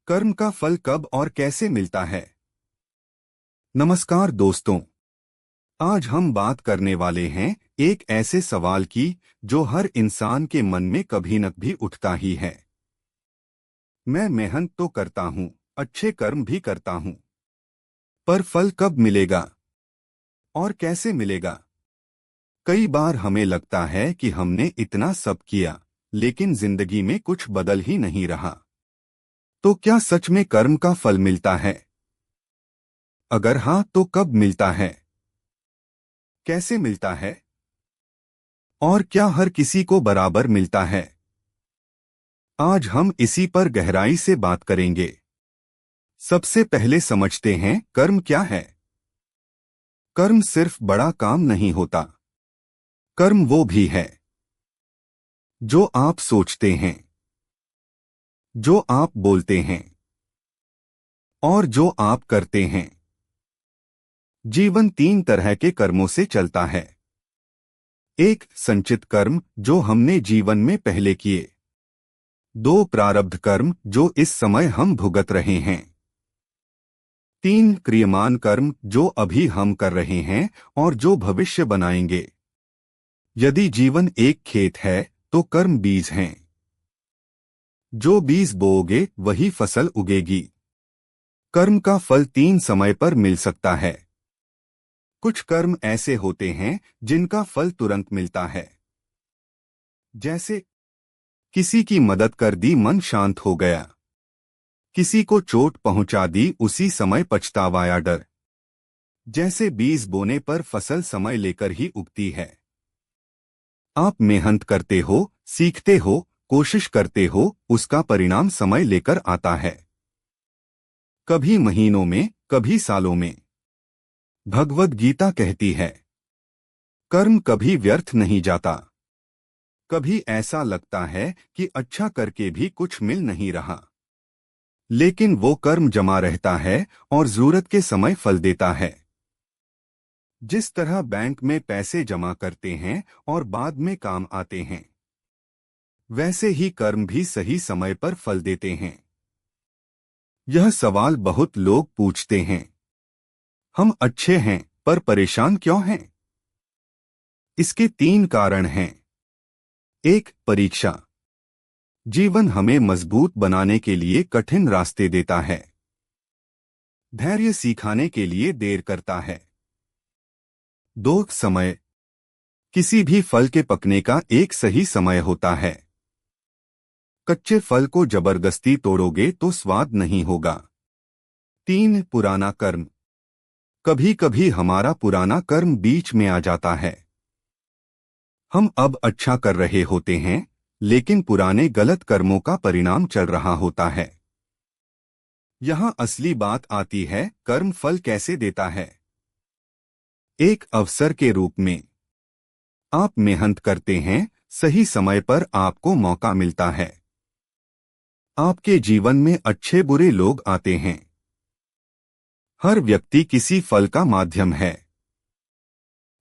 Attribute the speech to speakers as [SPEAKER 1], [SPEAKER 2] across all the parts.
[SPEAKER 1] कर्म का फल कब और कैसे मिलता है। नमस्कार दोस्तों, आज हम बात करने वाले हैं एक ऐसे सवाल की जो हर इंसान के मन में कभी न कभी उठता ही है। मैं मेहनत तो करता हूँ, अच्छे कर्म भी करता हूँ, पर फल कब मिलेगा और कैसे मिलेगा। कई बार हमें लगता है कि हमने इतना सब किया, लेकिन जिंदगी में कुछ बदल ही नहीं रहा। तो क्या सच में कर्म का फल मिलता है? अगर हाँ, तो कब मिलता है, कैसे मिलता है और क्या हर किसी को बराबर मिलता है? आज हम इसी पर गहराई से बात करेंगे। सबसे पहले समझते हैं कर्म क्या है। कर्म सिर्फ बड़ा काम नहीं होता। कर्म वो भी है जो आप सोचते हैं, जो आप बोलते हैं और जो आप करते हैं। जीवन तीन तरह के कर्मों से चलता है। एक, संचित कर्म जो हमने जीवन में पहले किए। दो, प्रारब्ध कर्म जो इस समय हम भुगत रहे हैं। तीन, क्रियमान कर्म जो अभी हम कर रहे हैं और जो भविष्य बनाएंगे। यदि जीवन एक खेत है तो कर्म बीज हैं। जो बीज बोओगे वही फसल उगेगी। कर्म का फल तीन समय पर मिल सकता है। कुछ कर्म ऐसे होते हैं जिनका फल तुरंत मिलता है। जैसे किसी की मदद कर दी, मन शांत हो गया। किसी को चोट पहुंचा दी, उसी समय पछतावा या डर। जैसे बीज बोने पर फसल समय लेकर ही उगती है। आप मेहनत करते हो, सीखते हो, कोशिश करते हो, उसका परिणाम समय लेकर आता है। कभी महीनों में, कभी सालों में। भगवद गीता कहती है, कर्म कभी व्यर्थ नहीं जाता। कभी ऐसा लगता है कि अच्छा करके भी कुछ मिल नहीं रहा, लेकिन वो कर्म जमा रहता है और जरूरत के समय फल देता है। जिस तरह बैंक में पैसे जमा करते हैं और बाद में काम आते हैं, वैसे ही कर्म भी सही समय पर फल देते हैं। यह सवाल बहुत लोग पूछते हैं, हम अच्छे हैं पर परेशान क्यों हैं? इसके तीन कारण हैं। एक, परीक्षा। जीवन हमें मजबूत बनाने के लिए कठिन रास्ते देता है। धैर्य सिखाने के लिए देर करता है। दो, समय। किसी भी फल के पकने का एक सही समय होता है। कच्चे फल को जबरदस्ती तोड़ोगे तो स्वाद नहीं होगा। तीन, पुराना कर्म। कभी कभी हमारा पुराना कर्म बीच में आ जाता है। हम अब अच्छा कर रहे होते हैं, लेकिन पुराने गलत कर्मों का परिणाम चल रहा होता है। यहां असली बात आती है, कर्म फल कैसे देता है। एक, अवसर के रूप में। आप मेहनत करते हैं, सही समय पर आपको मौका मिलता है। आपके जीवन में अच्छे बुरे लोग आते हैं। हर व्यक्ति किसी फल का माध्यम है।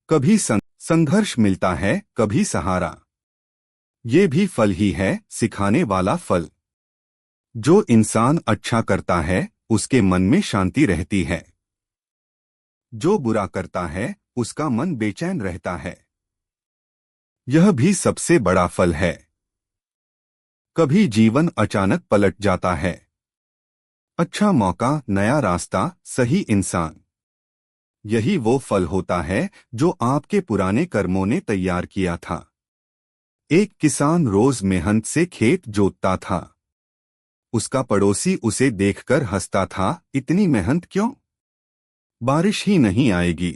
[SPEAKER 1] कभी संघर्ष मिलता है, कभी सहारा। ये भी फल ही है, सिखाने वाला फल। जो इंसान अच्छा करता है उसके मन में शांति रहती है। जो बुरा करता है उसका मन बेचैन रहता है। यह भी सबसे बड़ा फल है। कभी जीवन अचानक पलट जाता है। अच्छा मौका, नया रास्ता, सही इंसान। यही वो फल होता है जो आपके पुराने कर्मों ने तैयार किया था। एक किसान रोज मेहनत से खेत जोतता था। उसका पड़ोसी उसे देखकर हंसता था, इतनी मेहनत क्यों? बारिश ही नहीं आएगी।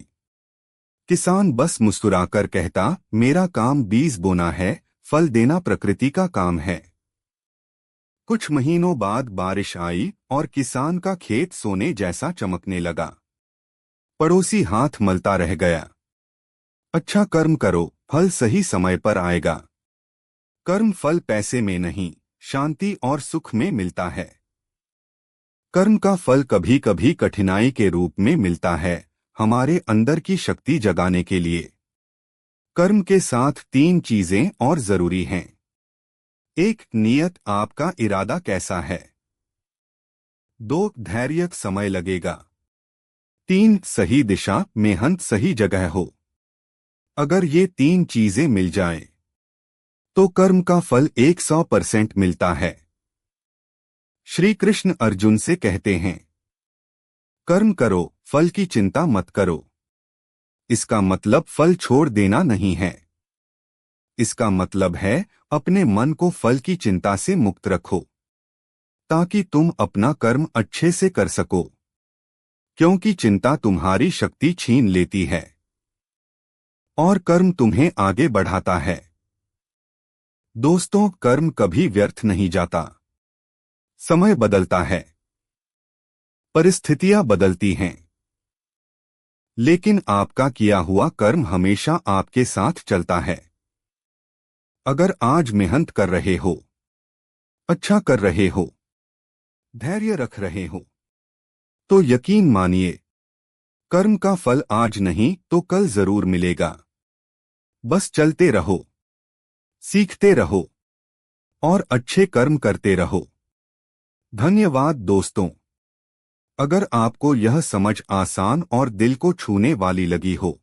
[SPEAKER 1] किसान बस मुस्कुराकर कहता, मेरा काम बीज बोना है, फल देना प्रकृति का काम है। कुछ महीनों बाद बारिश आई और किसान का खेत सोने जैसा चमकने लगा। पड़ोसी हाथ मलता रह गया। अच्छा कर्म करो, फल सही समय पर आएगा। कर्म फल पैसे में नहीं, शांति और सुख में मिलता है। कर्म का फल कभी कभी कठिनाई के रूप में मिलता है, हमारे अंदर की शक्ति जगाने के लिए। कर्म के साथ तीन चीजें और जरूरी हैं। एक, नियत, आपका इरादा कैसा है। 2 धैर्य समय लगेगा। 3 सही दिशा मेहनत सही जगह हो। अगर ये 3 चीजें मिल जाएं, तो कर्म का फल 100% मिलता है। श्री कृष्ण अर्जुन से कहते हैं, कर्म करो, फल की चिंता मत करो। इसका मतलब फल छोड़ देना नहीं है। इसका मतलब है अपने मन को फल की चिंता से मुक्त रखो, ताकि तुम अपना कर्म अच्छे से कर सको, क्योंकि चिंता तुम्हारी शक्ति छीन लेती है और कर्म तुम्हें आगे बढ़ाता है। दोस्तों, कर्म कभी व्यर्थ नहीं जाता। समय बदलता है, परिस्थितियां बदलती हैं, लेकिन आपका किया हुआ कर्म हमेशा आपके साथ चलता है। अगर आज मेहनत कर रहे हो, अच्छा कर रहे हो, धैर्य रख रहे हो, तो यकीन मानिए, कर्म का फल आज नहीं तो कल जरूर मिलेगा। बस चलते रहो, सीखते रहो और अच्छे कर्म करते रहो। धन्यवाद दोस्तों। अगर आपको यह समझ आसान और दिल को छूने वाली लगी हो,